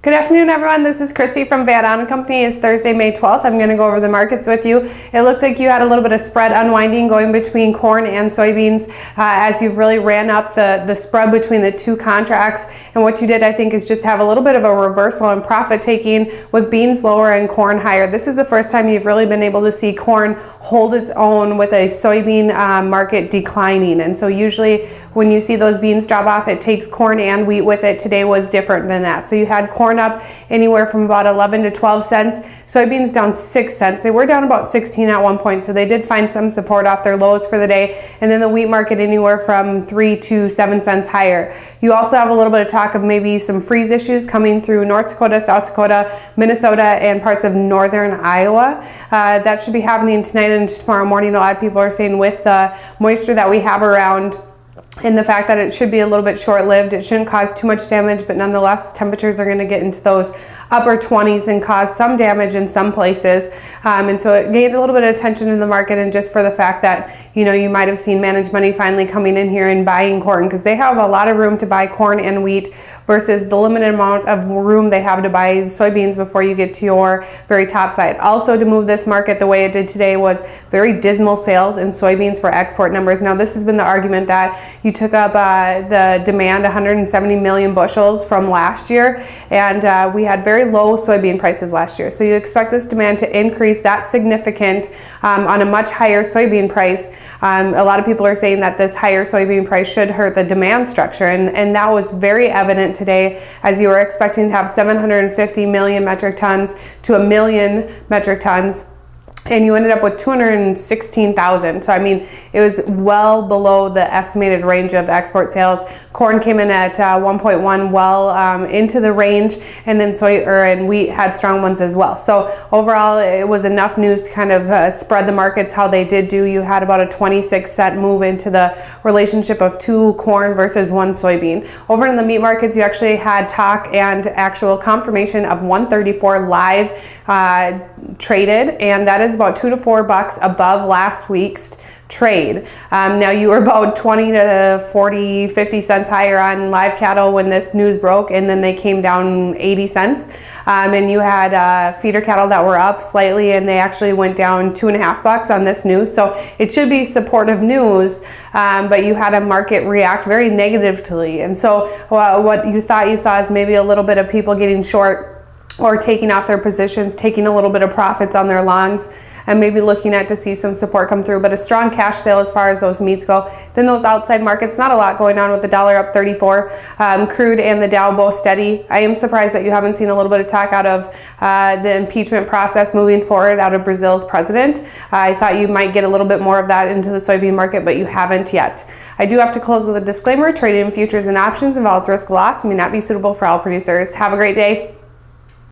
Good afternoon, everyone. This is Christy from Van Ahn Company. It's Thursday, May 12th. I'm going to go over the markets with you. It looks like you had a little bit of spread unwinding going between corn and soybeans as you've really ran up the spread between the two contracts. And what you did, I think, is just have a little bit of a reversal in profit taking with beans lower and corn higher. This is the first time you've really been able to see corn hold its own with a soybean market declining. And so usually when you see those beans drop off, it takes corn and wheat with it. Today was different than that. So you had corn up anywhere from about 11 to 12 cents. Soybeans down 6 cents. They were down about 16 at one point, so they did find some support off their lows for the day. And then the wheat market anywhere from 3 to 7 cents higher. You also have a little bit of talk of maybe some freeze issues coming through North Dakota, South Dakota, Minnesota, and parts of northern Iowa. That should be happening tonight and tomorrow morning. A lot of people are saying with the moisture that we have around and the fact that it should be a little bit short-lived, it shouldn't cause too much damage, but nonetheless temperatures are going to get into those upper 20s and cause some damage in some places. And so it gained a little bit of attention in the market, and just for the fact that, you know, you might have seen managed money finally coming in here and buying corn, because they have a lot of room to buy corn and wheat versus the limited amount of room they have to buy soybeans before you get to your very top side. Also, to move this market the way it did today was very dismal sales in soybeans for export numbers. Now, this has been the argument that you took up the demand 170 million bushels from last year, and we had very low soybean prices last year. So you expect this demand to increase that significant on a much higher soybean price. A lot of people are saying that this higher soybean price should hurt the demand structure, and that was very evident today, as you were expecting to have 750 million metric tons to 1 million metric tons, and you ended up with 216,000. So I mean, it was well below the estimated range of export sales. Corn came in at 1.1, well into the range, and then and wheat had strong ones as well. So overall, it was enough news to kind of spread the markets how they did do. You had about a 26-cent move into the relationship of 2 corn versus 1 soybean. Over in the meat markets, you actually had talk and actual confirmation of 134 live traded, and that is about $2 to $4 above last week's trade. Now you were about 20 to 40, 50 cents higher on live cattle when this news broke, and then they came down 80 cents. And you had feeder cattle that were up slightly, and they actually went down $2.50 on this news. So it should be supportive news, but you had a market react very negatively. And so what you thought you saw is maybe a little bit of people getting short or taking off their positions, taking a little bit of profits on their longs, and maybe looking at to see some support come through. But a strong cash sale as far as those meats go. Then those outside markets, not a lot going on with the dollar up 34. Crude and the Dow both steady. I am surprised that you haven't seen a little bit of talk out of the impeachment process moving forward out of Brazil's president. I thought you might get a little bit more of that into the soybean market, but you haven't yet. I do have to close with a disclaimer. Trading in futures and options involves risk loss and may not be suitable for all producers. Have a great day.